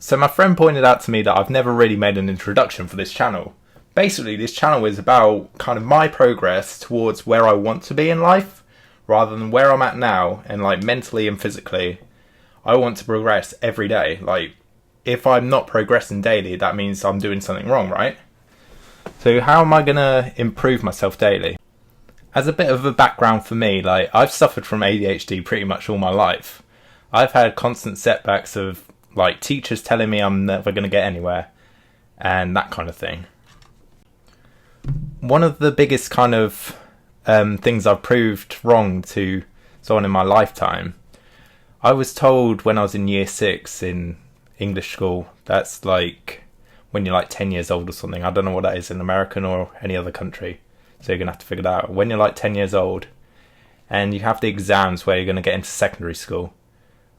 So my friend pointed out to me that I've never really made an introduction for this channel. Basically, this channel is about kind of my progress towards where I want to be in life, rather than where I'm at now, and like mentally and physically. I want to progress every day. Like, if I'm not progressing daily, that means I'm doing something wrong, right? So how am I gonna improve myself daily? As a bit of a background for me, like, I've suffered from ADHD pretty much all my life. I've had constant setbacks of like teachers telling me I'm never going to get anywhere and that kind of thing. One of the biggest kind of things I've proved wrong to someone in my lifetime, I was told when I was in year 6 in English school, that's like when you're like 10 years old or something. I don't know what that is in American or any other country, so you're going to have to figure that out. When you're like 10 years old and you have the exams where you're going to get into secondary school.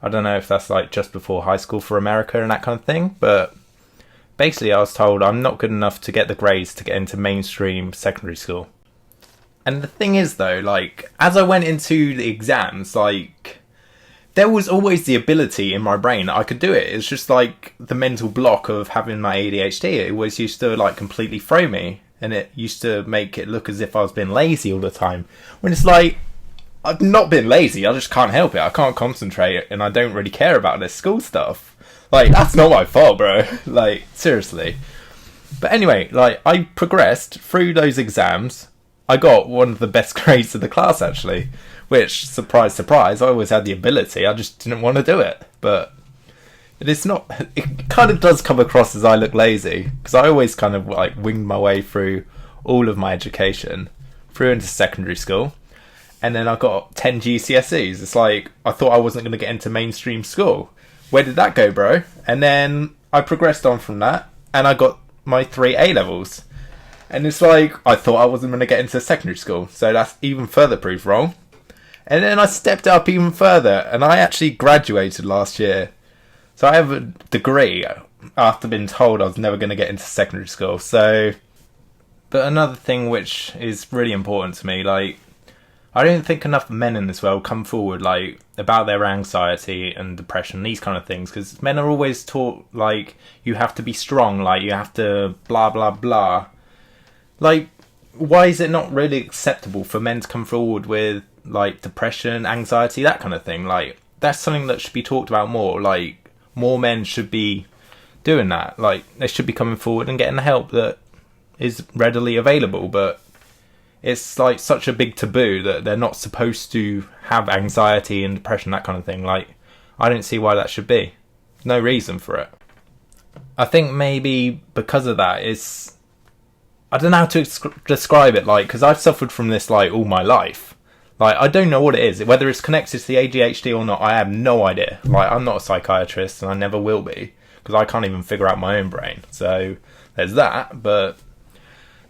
I don't know if that's like just before high school for America and that kind of thing, but basically I was told I'm not good enough to get the grades to get into mainstream secondary school. And the thing is though, like, as I went into the exams, like, there was always the ability in my brain that I could do it. It's just like the mental block of having my ADHD. It always used to like completely throw me, and it used to make it look as if I was being lazy all the time, when it's like, I've not been lazy, I just can't help it. I can't concentrate and I don't really care about this school stuff. Like, that's not my fault, bro. Like, seriously. But anyway, like, I progressed through those exams. I got one of the best grades of the class, actually. Which, surprise, surprise, I always had the ability. I just didn't want to do it. But it's not... It kind of does come across as I look lazy. Because I always kind of, like, winged my way through all of my education. Through into secondary school. And then I got 10 GCSEs. It's like, I thought I wasn't going to get into mainstream school. Where did that go, bro? And then I progressed on from that, and I got my 3 A-levels. And it's like, I thought I wasn't going to get into secondary school. So that's even further proof wrong. And then I stepped up even further, and I actually graduated last year. So I have a degree after being told I was never going to get into secondary school. So, but another thing which is really important to me, like, I don't think enough men in this world come forward, like, about their anxiety and depression, these kind of things, because men are always taught, like, you have to be strong, like, you have to blah, blah, blah. Like, why is it not really acceptable for men to come forward with, like, depression, anxiety, that kind of thing? Like, that's something that should be talked about more. Like, more men should be doing that. Like, they should be coming forward and getting the help that is readily available, but it's like such a big taboo that they're not supposed to have anxiety and depression, that kind of thing. Like, I don't see why that should be. No reason for it. I think maybe because of that, it's... I don't know how to describe it, like, because I've suffered from this, like, all my life. Like, I don't know what it is. Whether it's connected to the ADHD or not, I have no idea. Like, I'm not a psychiatrist, and I never will be, because I can't even figure out my own brain. So, there's that, but...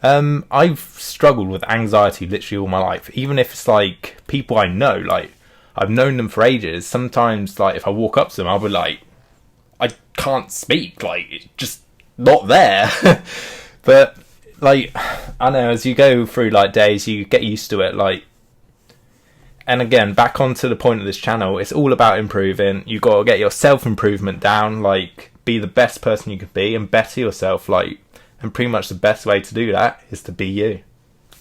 I've struggled with anxiety literally all my life. Even if it's like people I know, like I've known them for ages. Sometimes, like, if I walk up to them, I'll be like, I can't speak, like, it's just not there. But like, I know, as you go through like days, you get used to it. Like, and again, back onto the point of this channel, it's all about improving. You got to get your self-improvement down. Like, be the best person you could be and better yourself. Like. And pretty much the best way to do that is to be you.